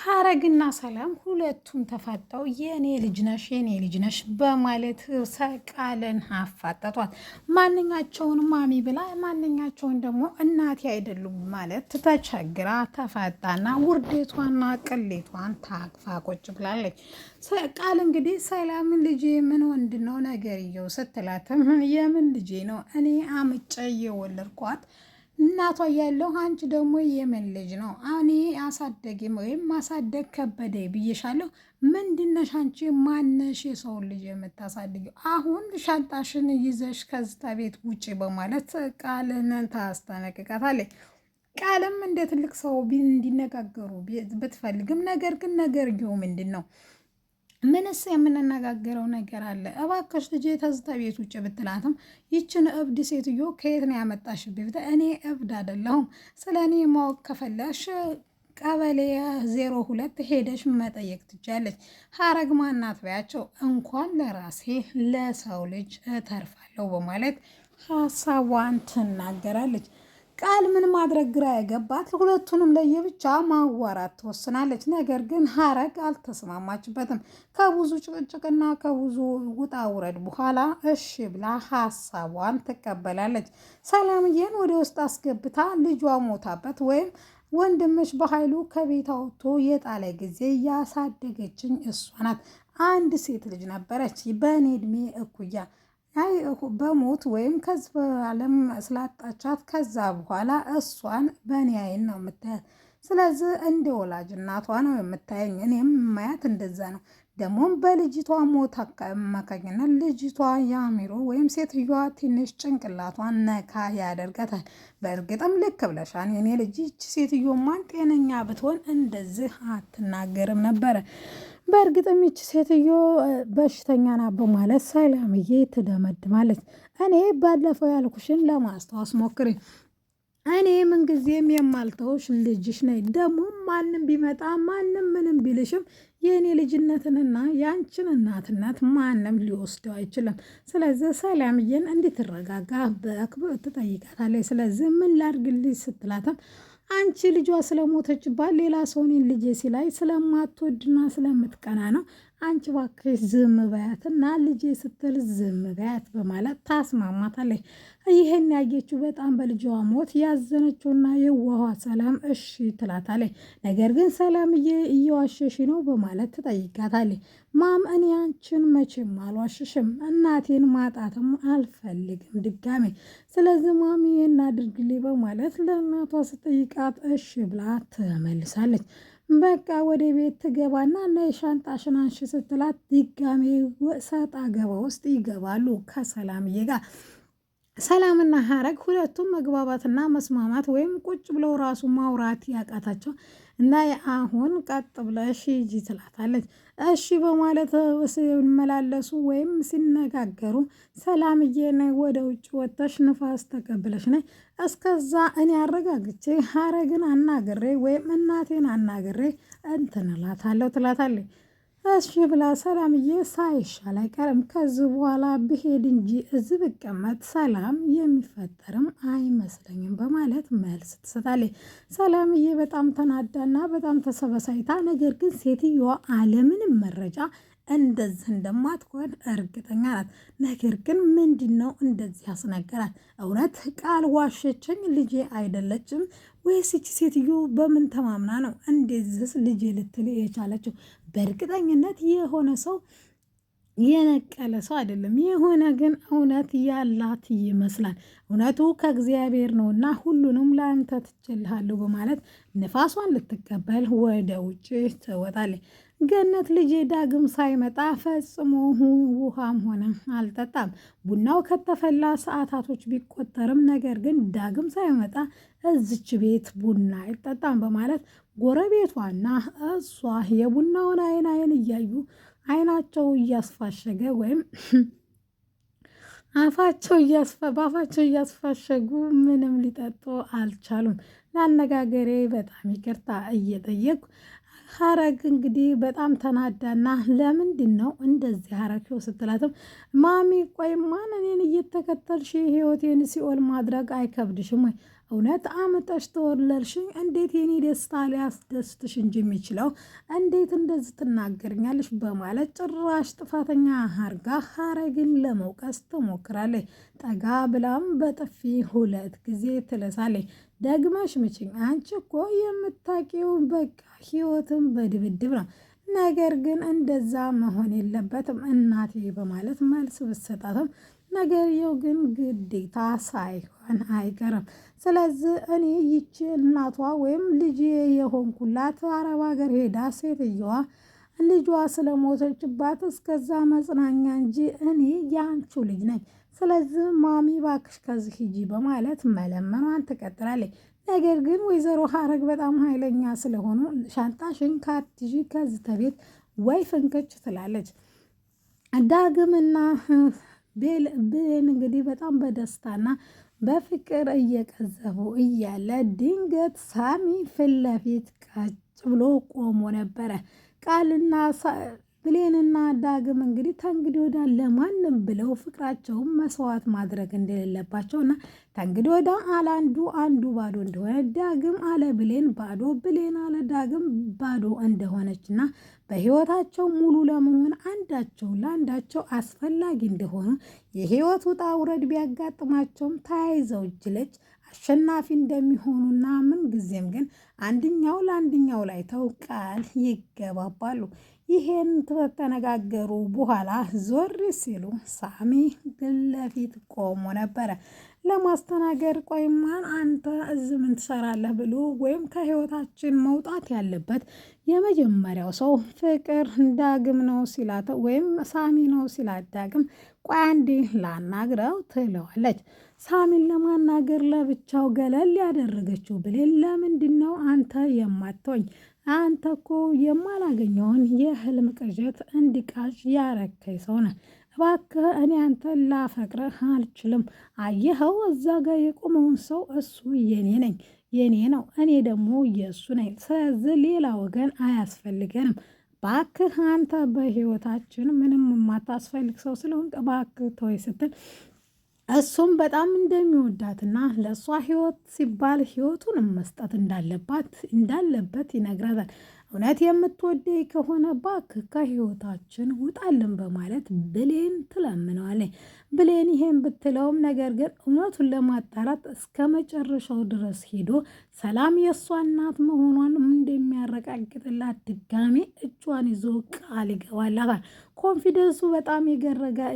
ሀረግና ሰላም ሁለቱም ተፋጠው የኔ ልጅ ነሽ በማለት ቃልን አፋጠጧት። ማንኛቸውን ማሚ ብላ ማንኛቸውን ደግሞ እናቴ አይደሉም ማለት ተቸግራ ተፋጣና ውርዴቷና ቅሌቷን ታቅፋ ቁጭ ብላለች። ቃል እንግዲህ ሰላምን ልጄ ምን ወንድ ነው ነገርየው ስትላትም የምን ልጄ ነው እኔ አምጬ የወለድኳት እናቷ ያለው አንቺ ደግሞ የምን ልጅ ነው? እኔ አሳደጊም ወይም ማሳደግ ከበደ ብዬሻለሁ። ምንድነሽ አንቺ? ማነሽ የሰውን ልጅ የምታሳድጊው? አሁን ሻንጣሽን ይዘሽ ከዝታ ቤት ውጪ በማለት ቃልን ታስጠነቅቃታለች። ቃልም እንደ ትልቅ ሰው እንዲነጋገሩ ብትፈልግም ነገር ግን ነገርየው ምንድን ነው? ምንስ የምንነጋገረው ነገር አለ? እባክሽ ልጄ ተዝታ ቤት ውጭ ብትላትም ይችን እብድ ሴትዮ ከየት ነው ያመጣሽብኝ? እኔ እብድ አይደለሁም። ስለ እኔ ማወቅ ከፈለሽ ቀበሌ 02 ሄደሽ መጠየቅ ትችያለሽ። ሀረግ ማናት በያቸው። እንኳን ለራሴ ለሰው ልጅ እተርፋለሁ በማለት ሀሳቧን ትናገራለች። ቃል ምን ማድረግ ግራ የገባት ሁለቱንም ለየብቻ ማዋራት ትወስናለች። ነገር ግን ሀረግ አልተስማማችበትም። ከብዙ ጭቅጭቅና ከብዙ ውጣ ውረድ በኋላ እሺ ብላ ሀሳቧን ትቀበላለች። ሰላምዬን ወደ ውስጥ አስገብታ ልጇ ሞታበት ወይም ወንድምሽ በኃይሉ ከቤት አውጥቶ የጣለ ጊዜ ያሳደገችኝ እሷ ናት። አንድ ሴት ልጅ ነበረች በእኔ እድሜ እኩያ በሞት ወይም ከዚህ በዓለም ስላጣቻት ከዛ በኋላ እሷን በእኔ አይን ነው የምታያት። ስለዚህ እንደ ወላጅ እናቷ ነው የምታየኝ። እኔም ማያት እንደዛ ነው። ደግሞም በልጅቷ ሞት አማካኝነት ልጅቷ የአሚሮ ወይም ሴትዮዋ ትንሽ ጭንቅላቷን ነካ ያደርጋታል። በእርግጥም ልክ ብለሻል የኔ ልጅ፣ ይህች ሴትዮማን ጤነኛ ብትሆን እንደዚህ አትናገርም ነበረ። በእርግጥም ይች ሴትዮ በሽተኛ ናት በማለት ሰላምዬ ትደመድማለች። እኔ ባለፈው ያልኩሽን ለማስታወስ ሞክሪ። እኔ ምንጊዜም የማልተውሽ ልጅሽ ነኝ። ደግሞ ማንም ቢመጣ ማንም ምንም ቢልሽም የእኔ ልጅነትንና የአንችን እናትነት ማንም ሊወስደው አይችልም። ስለዚህ ሰላምዬን እንድትረጋጋ በአክብሮት ትጠይቃታለች። ስለዚህ ምን ላድርግልሽ ስትላትም አንቺ ልጇ ስለሞተችባት ሌላ ሰውኔን ልጄ ሲላይ ስለማትወድና ስለምትቀና ነው። አንቺ እባክሽ ዝም በያትና ልጄ ስትል ዝም በያት በማለት ታስማማታለች። ይህን ያየችው በጣም በልጇ ሞት ያዘነችውና የዋኋ ሰላም እሺ ትላታለች። ነገር ግን ሰላምዬ እየዋሸሽ ነው በማለት ትጠይቃታለች። ማም እኔ አንቺን መቼም አልዋሽሽም፣ እናቴን ማጣትም አልፈልግም ድጋሜ። ስለዚህ ማሚ እናድርግልኝ በማለት ለእናቷ ስጠይቃት እሺ ብላ ትመልሳለች። በቃ ወደ ቤት ትገባና እና የሻንጣሽን አንሺ ስትላት ድጋሜ ሰጣ ገባ ውስጥ ይገባሉ ከሰላምዬ ጋር። ሰላምና ሀረግ ሁለቱም መግባባትና መስማማት ወይም ቁጭ ብለው ራሱ ማውራት ያቃታቸው እና አሁን ቀጥ ብለሽ ሂጂ ትላታለች። እሺ በማለት ሲመላለሱ ወይም ሲነጋገሩ ሰላምዬ ነይ ወደ ውጭ ወጥተሽ ንፋስ ተቀብለሽ ነይ፣ እስከዛ እኔ አረጋግቼ ሀረግን አናግሬ ወይም እናቴን አናግሬ እንትን እላታለሁ ትላታለች። እሺ ብላ ሰላምዬ ሳይሻል አይቀርም ከዚህ በኋላ ብሄድ እንጂ እዚህ ብቀመጥ ሰላም የሚፈጠርም አይመስለኝም በማለት መልስ ትሰጣለች። ሰላምዬ በጣም ተናዳና በጣም ተሰበሳይታ፣ ነገር ግን ሴትዮዋ አለምንም መረጃ እንደዚህ እንደማትሆን እርግጠኛ ናት። ነገር ግን ምንድን ነው እንደዚህ ያስነገራት? እውነት ቃል ዋሸችኝ ልጄ አይደለችም ወይስ ይቺ ሴትዮ በምን ተማምና ነው እንደዚህ ልጄ ልትል የቻለችው? በእርግጠኝነት የሆነ ሰው የነቀለ ሰው አይደለም። የሆነ ግን እውነት ያላት ይመስላል። እውነቱ ከእግዚአብሔር ነውና ሁሉንም ለአንተ ትችልሃለሁ በማለት ንፋሷን ልትቀበል ወደ ውጭ ትወጣለች። ገነት ልጄ ዳግም ሳይመጣ ፈጽሞ ውሃም ሆነ አልጠጣም። ቡናው ከተፈላ ሰዓታቶች ቢቆጠርም ነገር ግን ዳግም ሳይመጣ እዝች ቤት ቡና አይጠጣም በማለት ጎረቤቷና እሷ የቡናውን አይን እያዩ አይናቸው እያስፋሸገ ወይም በአፋቸው እያስፋሸጉ ምንም ሊጠጡ አልቻሉም። ለአነጋገሬ በጣም ይቅርታ እየጠየቁ ሀረግ እንግዲህ በጣም ተናዳና ለምንድን ነው እንደዚህ ሀረግው ስትላትም ማሚ ቆይ ማን እኔን እየተከተልሽ ህይወቴን ሲኦል ማድረግ አይከብድሽም ወይ? እውነት አመጠሽ ተወለልሽኝ እንዴት የኔ ደስታ ሊያስደስትሽ እንጂ የሚችለው እንዴት እንደዚህ ትናገርኛለሽ? በማለት ጭራሽ ጥፋተኛ አርጋ ሀረግን ለመውቀስ ትሞክራለች። ጠጋ ብላም በጥፊ 2 ጊዜ ትለሳለች። ደግመሽ ምችኝ፣ አንቺ እኮ የምታውቂው በቃ ህይወትን በድብድብ ነው። ነገር ግን እንደዛ መሆን የለበትም እናቴ በማለት መልስ ብትሰጣትም ነገርየው ግን ግዴታ ሳይሆን አይቀርም። ስለዚህ እኔ ይቺ እናቷ ወይም ልጅ የሆንኩላት አረብ ሀገር ሄዳ ሴትየዋ ልጇ ስለሞተችባት እስከዛ መጽናኛ እንጂ እኔ የአንቹ ልጅ ነኝ። ስለዚህ ማሚ ባክሽ ከዚህ ሂጂ በማለት መለመኗን ትቀጥላለች። ነገር ግን ወይዘሮ ሀረግ በጣም ኃይለኛ ስለሆኑ ሻንጣሽን ካትጂ ከዚህ ተቤት ወይ ፍንክች ትላለች። ዳግምና ብሌን እንግዲህ በጣም በደስታና በፍቅር እየቀዘቡ እያለ ድንገት ሳሚ ፊት ለፊት ቀጭ ብሎ ቆሞ ነበረ። ቃልና ብሌንና ዳግም እንግዲህ ተንግዲህ ወዳ ለማንም ብለው ፍቅራቸውን መስዋዕት ማድረግ እንደሌለባቸውና ተንግዲህ ወዳ አለ አንዱ ባዶ እንደሆነ ዳግም አለ ብሌን ባዶ ብሌን አለ ዳግም ባዶ እንደሆነችና በህይወታቸው ሙሉ ለመሆን አንዳቸው ለአንዳቸው አስፈላጊ እንደሆኑ የህይወት ውጣ ውረድ ቢያጋጥማቸውም ተያይዘው እጅ ለእጅ አሸናፊ እንደሚሆኑና ምን ጊዜም ግን አንድኛው ለአንድኛው ላይ ተው ቃል ይገባባሉ። ይሄን ተነጋገሩ በኋላ ዞር ሲሉ ሳሚ ፊት ለፊት ቆሞ ነበረ። ለማስተናገድ ቆይማን አንተ እዚህ ምን ትሰራለህ ብሎ ወይም ከህይወታችን መውጣት ያለበት የመጀመሪያው ሰው ፍቅር ዳግም ነው ሲላት ወይም ሳሚ ነው ሲላት ዳግም ቆይ አንዴ ላናግረው ትለዋለች። ሳሚን ለማናገር ለብቻው ገለል ያደረገችው ብሌን ለምንድን ነው አንተ የማትወኝ? አንተ እኮ የማላገኘውን የህልም ቅዠት እንዲቃዥ ያረከኝ ሰው ነህ። እባክህ እኔ አንተን ላፈቅረህ አልችልም። አየኸው እዛ ጋር የቆመውን ሰው እሱ የኔ ነው፣ እኔ ደግሞ የእሱ ነኝ። ስለዚህ ሌላ ወገን አያስፈልገንም። እባክህ አንተ በህይወታችን ምንም የማታስፈልግ ሰው ስለሆንክ እባክህ ተወይ ስትል እሱም በጣም እንደሚወዳትና ለእሷ ህይወት ሲባል ህይወቱን መስጠት እንዳለበት ይነግራታል። እውነት የምትወደኝ ከሆነ እባክህ ከህይወታችን ውጣልን በማለት ብሌን ትለምነዋለች። ብሌን ይሄን ብትለውም ነገር ግን እውነቱን ለማጣራት እስከ መጨረሻው ድረስ ሄዶ ሰላም የእሷ እናት መሆኗን እንደሚያረጋግጥላት ድጋሜ እጇን ይዞ ቃል ይገባላታል። ኮንፊደንሱ በጣም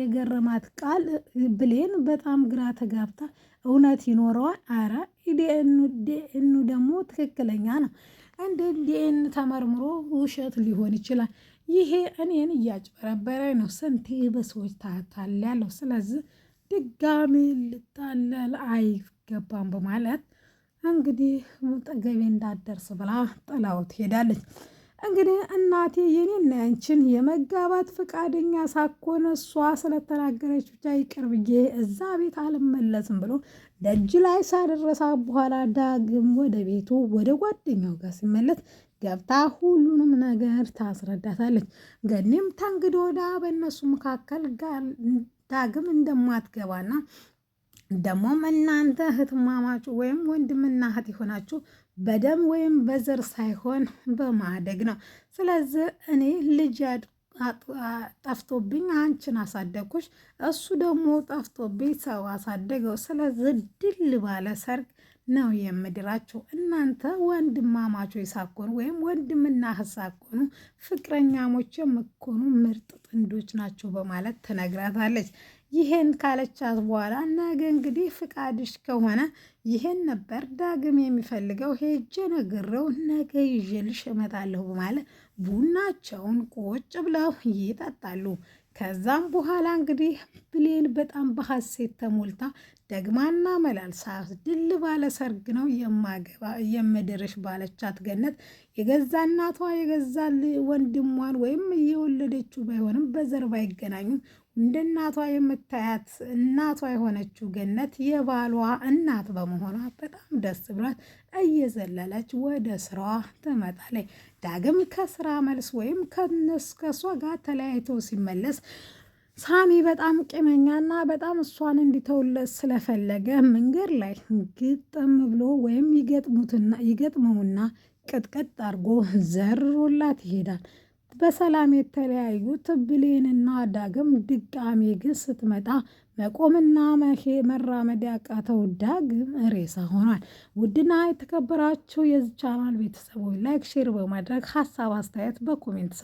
የገረማት ቃል ብሌን በጣም ግራ ተጋብታ እውነት ይኖረዋል? አረ ዲኤንኤ ደግሞ ትክክለኛ ነው እንደ ዲኤን ተመርምሮ ውሸት ሊሆን ይችላል። ይሄ እኔን እያጭበረበረ ነው። ስንቴ በሰዎች ታታለያለሁ። ስለዚህ ድጋሚ ልታለል አይገባም በማለት እንግዲህ ጠገቤ እንዳደርስ ብላ ጥላው ትሄዳለች። እንግዲህ እናቴ የኔና ያንቺን የመጋባት ፈቃደኛ ሳኮን እሷ ስለተናገረች ብቻ ይቅር ብዬ እዛ ቤት አልመለስም ብሎ ደጅ ላይ ሳደረሳ በኋላ ዳግም ወደ ቤቱ ወደ ጓደኛው ጋር ሲመለስ ገብታ ሁሉንም ነገር ታስረዳታለች። ገኒም ተንግዶ ወዳ በእነሱ መካከል ዳግም እንደማትገባና ደግሞም እናንተ እህትማማች ወይም ወንድምና እህት የሆናችሁ በደም ወይም በዘር ሳይሆን በማደግ ነው። ስለዚህ እኔ ልጅ ጠፍቶብኝ አንቺን አሳደግኩሽ፣ እሱ ደግሞ ጠፍቶብኝ ሰው አሳደገው። ስለዚህ ድል ባለ ሰርግ ነው የምድራቸው። እናንተ ወንድማማቾች ሳኮኑ ወይም ወንድምና እህት ሳኮኑ ፍቅረኛሞች የምትኮኑ ምርጥ ጥንዶች ናቸው በማለት ትነግራታለች። ይሄን ካለቻት በኋላ ነገ እንግዲህ ፍቃድሽ ከሆነ ይሄን ነበር ዳግም የሚፈልገው፣ ሄጄ ነግሬው ነገ ይዤልሽ እመጣለሁ በማለት ቡናቸውን ቁጭ ብለው ይጠጣሉ። ከዛም በኋላ እንግዲህ ብሌን በጣም በሐሴት ተሞልታ ደግማና መላልሳ ድል ባለ ሰርግ ነው የምድርሽ ባለቻት ገነት የገዛ እናቷ የገዛ ወንድሟን ወይም የወለደችው ባይሆንም በዘር ባይገናኙም እንደ እናቷ የምታያት እናቷ የሆነችው ገነት የባሏ እናት በመሆኗ በጣም ደስ ብሏት እየዘለለች ወደ ስራዋ ትመጣለች። ዳግም ከስራ መልስ ወይም ከእሷ ጋር ተለያይቶ ሲመለስ ሳሚ በጣም ቂመኛና በጣም እሷን እንዲተውለት ስለፈለገ መንገድ ላይ ግጥም ብሎ ወይም ይገጥመውና ቅጥቅጥ አድርጎ ዘርሮላት ይሄዳል። በሰላም የተለያዩት ብሌንና ዳግም ድጋሜ ግን ስትመጣ መቆምና መራመድ ያቃተው ዳግም ሬሳ ሆኗል። ውድና የተከበራችሁ የዚህ ቻናል ቤተሰቦች ላይክ፣ ሼር በማድረግ ሀሳብ አስተያየት በኮሜንት